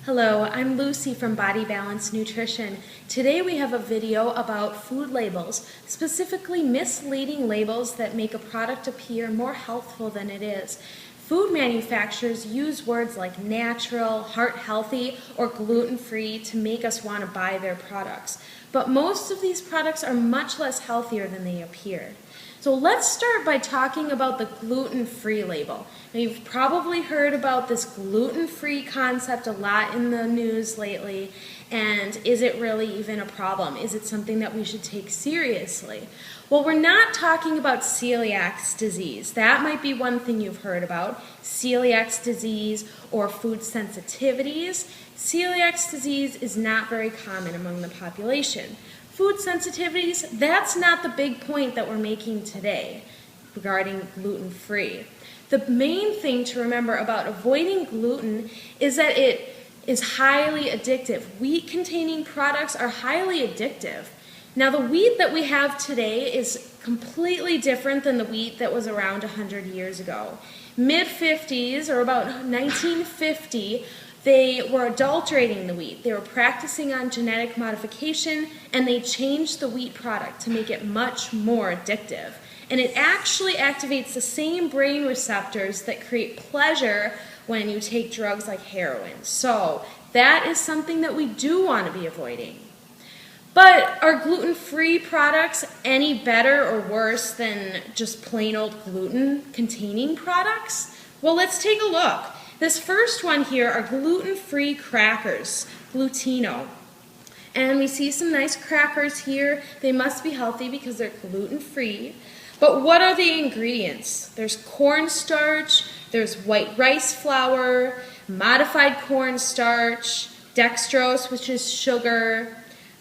Hello, I'm Lucy from Body Balance Nutrition. Today we have a video about food labels, specifically misleading labels that make a product appear more healthful than it is. Food manufacturers use words like natural, heart healthy, or gluten-free to make us want to buy their products. But most of these products are much less healthier than they appear. So let's start by talking about the gluten-free label. Now, you've probably heard about this gluten-free concept a lot in the news lately, and is it really even a problem? Is it something that we should take seriously? Well, we're not talking about celiac disease. That might be one thing you've heard about, celiac disease or food sensitivities. Celiac disease is not very common among the population. Food sensitivities, that's not the big point that we're making today regarding gluten-free. The main thing to remember about avoiding gluten is that it is highly addictive. Wheat-containing products are highly addictive. Now, the wheat that we have today is completely different than the wheat that was around 100 years ago. Mid-50s, or about 1950, they were adulterating the wheat. They were practicing on genetic modification, and they changed the wheat product to make it much more addictive. And it actually activates the same brain receptors that create pleasure when you take drugs like heroin. So that is something that we do want to be avoiding. But are gluten-free products any better or worse than just plain old gluten-containing products? Well, let's take a look. This first one here are gluten-free crackers, Glutino. And we see some nice crackers here. They must be healthy because they're gluten-free. But what are the ingredients? There's cornstarch, there's white rice flour, modified cornstarch, dextrose, which is sugar,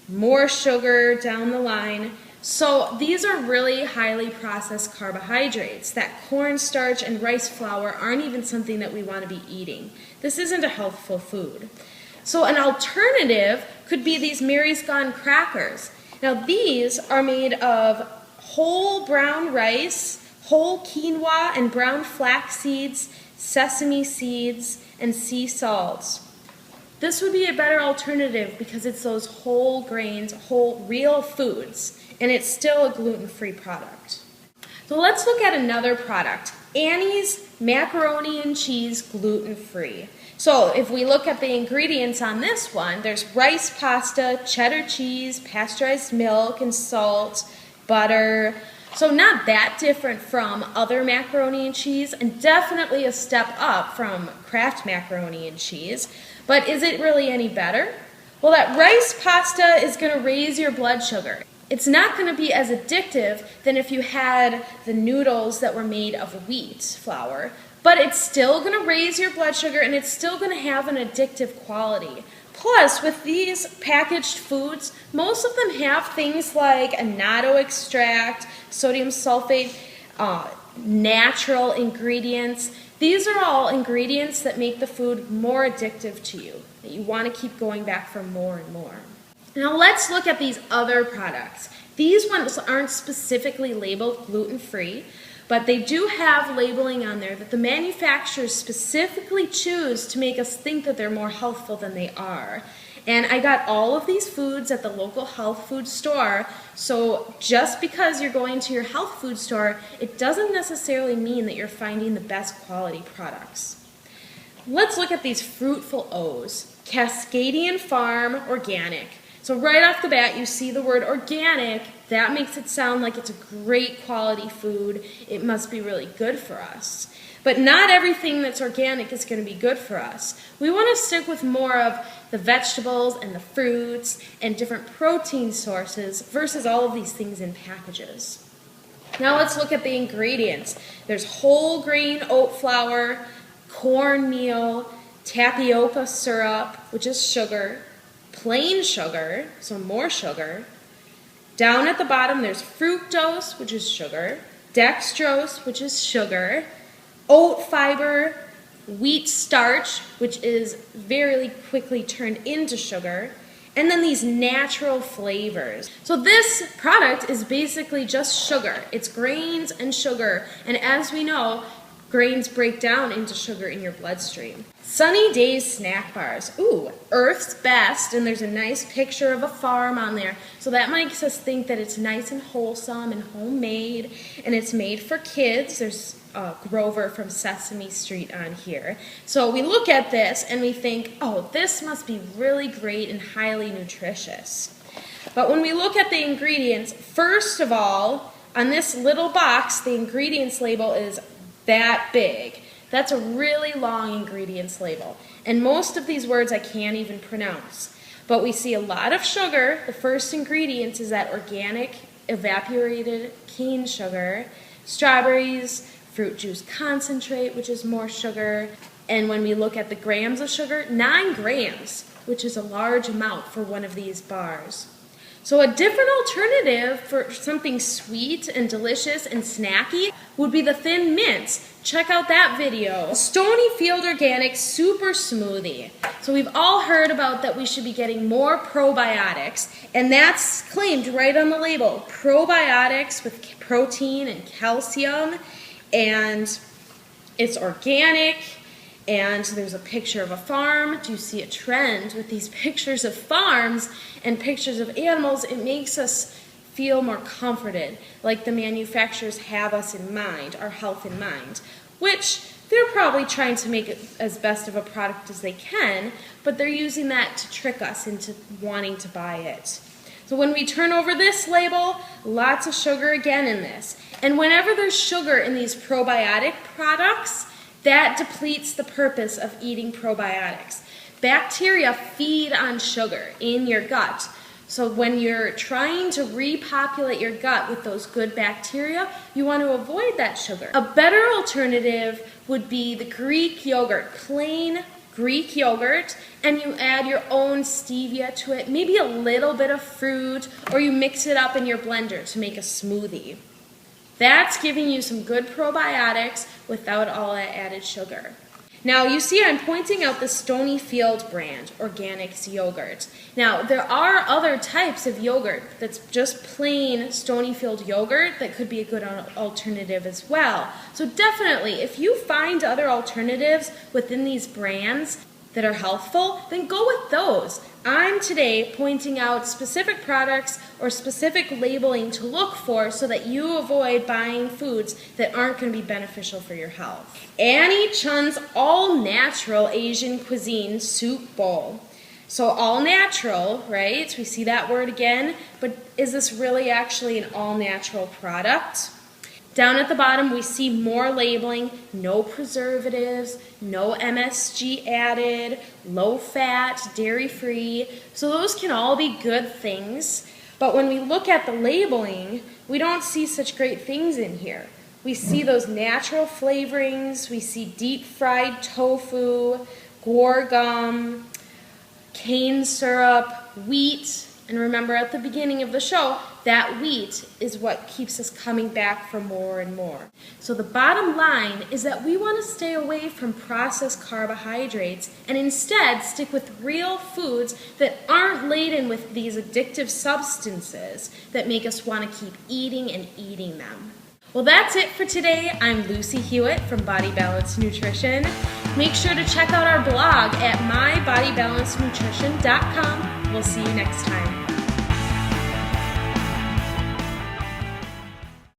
more sugar down the line. So these are really highly processed carbohydrates. That cornstarch and rice flour aren't even something that we want to be eating. This isn't a healthful food. So an alternative could be these Mary's Gone crackers. Now these are made of whole brown rice, whole quinoa and brown flax seeds, sesame seeds, and sea salts. This would be a better alternative because it's those whole grains, whole real foods, and it's still a gluten-free product. So let's look at another product, Annie's macaroni and cheese gluten-free. So if we look at the ingredients on this one, there's rice pasta, cheddar cheese, pasteurized milk and salt, butter. So not that different from other macaroni and cheese, and definitely a step up from Kraft macaroni and cheese. But is it really any better? Well, that rice pasta is going to raise your blood sugar. It's not going to be as addictive than if you had the noodles that were made of wheat flour, but it's still going to raise your blood sugar and it's still going to have an addictive quality. Plus, with these packaged foods, most of them have things like annatto extract, sodium sulfate, natural ingredients. These are all ingredients that make the food more addictive to you, that you want to keep going back for more and more. Now let's look at these other products. These ones aren't specifically labeled gluten-free, but they do have labeling on there that the manufacturers specifically choose to make us think that they're more healthful than they are. And I got all of these foods at the local health food store, so just because you're going to your health food store, it doesn't necessarily mean that you're finding the best quality products. Let's look at these Fruitful O's, Cascadian Farm Organic. So right off the bat, you see the word organic. That makes it sound like it's a great quality food. It must be really good for us. But not everything that's organic is going to be good for us. We want to stick with more of the vegetables and the fruits and different protein sources versus all of these things in packages. Now let's look at the ingredients. There's whole grain oat flour, cornmeal, tapioca syrup, which is sugar, plain sugar, so more sugar. Down at the bottom there's fructose, which is sugar, dextrose, which is sugar, oat fiber, wheat starch, which is very quickly turned into sugar, and then these natural flavors. So this product is basically just sugar. It's grains and sugar, and as we know, grains break down into sugar in your bloodstream. Sunny Days snack bars. Ooh, Earth's Best, and there's a nice picture of a farm on there. So that makes us think that it's nice and wholesome and homemade, and it's made for kids. There's Grover from Sesame Street on here. So we look at this and we think, oh, this must be really great and highly nutritious. But when we look at the ingredients, first of all, on this little box, the ingredients label is that big. That's a really long ingredients label. And most of these words I can't even pronounce. But we see a lot of sugar. The first ingredients is that organic evaporated cane sugar, strawberries, fruit juice concentrate, which is more sugar. And when we look at the grams of sugar, 9 grams, which is a large amount for one of these bars. So a different alternative for something sweet and delicious and snacky would be the Thin Mints. Check out that video. Stonyfield Organic Super Smoothie. So we've all heard about that we should be getting more probiotics, and that's claimed right on the label. Probiotics with protein and calcium, and it's organic. And there's a picture of a farm. Do you see a trend with these pictures of farms and pictures of animals? It makes us feel more comforted, like the manufacturers have us in mind, our health in mind, which they're probably trying to make it as best of a product as they can, but they're using that to trick us into wanting to buy it. So when we turn over this label, lots of sugar again in this. And whenever there's sugar in these probiotic products, that depletes the purpose of eating probiotics. Bacteria feed on sugar in your gut. So when you're trying to repopulate your gut with those good bacteria, you want to avoid that sugar. A better alternative would be the Greek yogurt, plain Greek yogurt, and you add your own stevia to it, maybe a little bit of fruit, or you mix it up in your blender to make a smoothie. That's giving you some good probiotics without all that added sugar. Now you see I'm pointing out the Stonyfield brand, Organics yogurt. Now there are other types of yogurt that's just plain Stonyfield yogurt that could be a good alternative as well. So definitely, if you find other alternatives within these brands that are healthful, then go with those. I'm today pointing out specific products or specific labeling to look for so that you avoid buying foods that aren't going to be beneficial for your health. Annie Chun's all-natural Asian cuisine soup bowl. So all natural, right? We see that word again, but is this really actually an all-natural product? Down at the bottom, we see more labeling, no preservatives, no MSG added, low fat, dairy-free. So those can all be good things. But when we look at the labeling, we don't see such great things in here. We see those natural flavorings, we see deep-fried tofu, guar gum, cane syrup, wheat. And remember at the beginning of the show, that wheat is what keeps us coming back for more and more. So the bottom line is that we want to stay away from processed carbohydrates and instead stick with real foods that aren't laden with these addictive substances that make us want to keep eating and eating them. Well, that's it for today. I'm Lucy Hewitt from Body Balance Nutrition. Make sure to check out our blog at mybodybalancenutrition.com. We'll see you next time.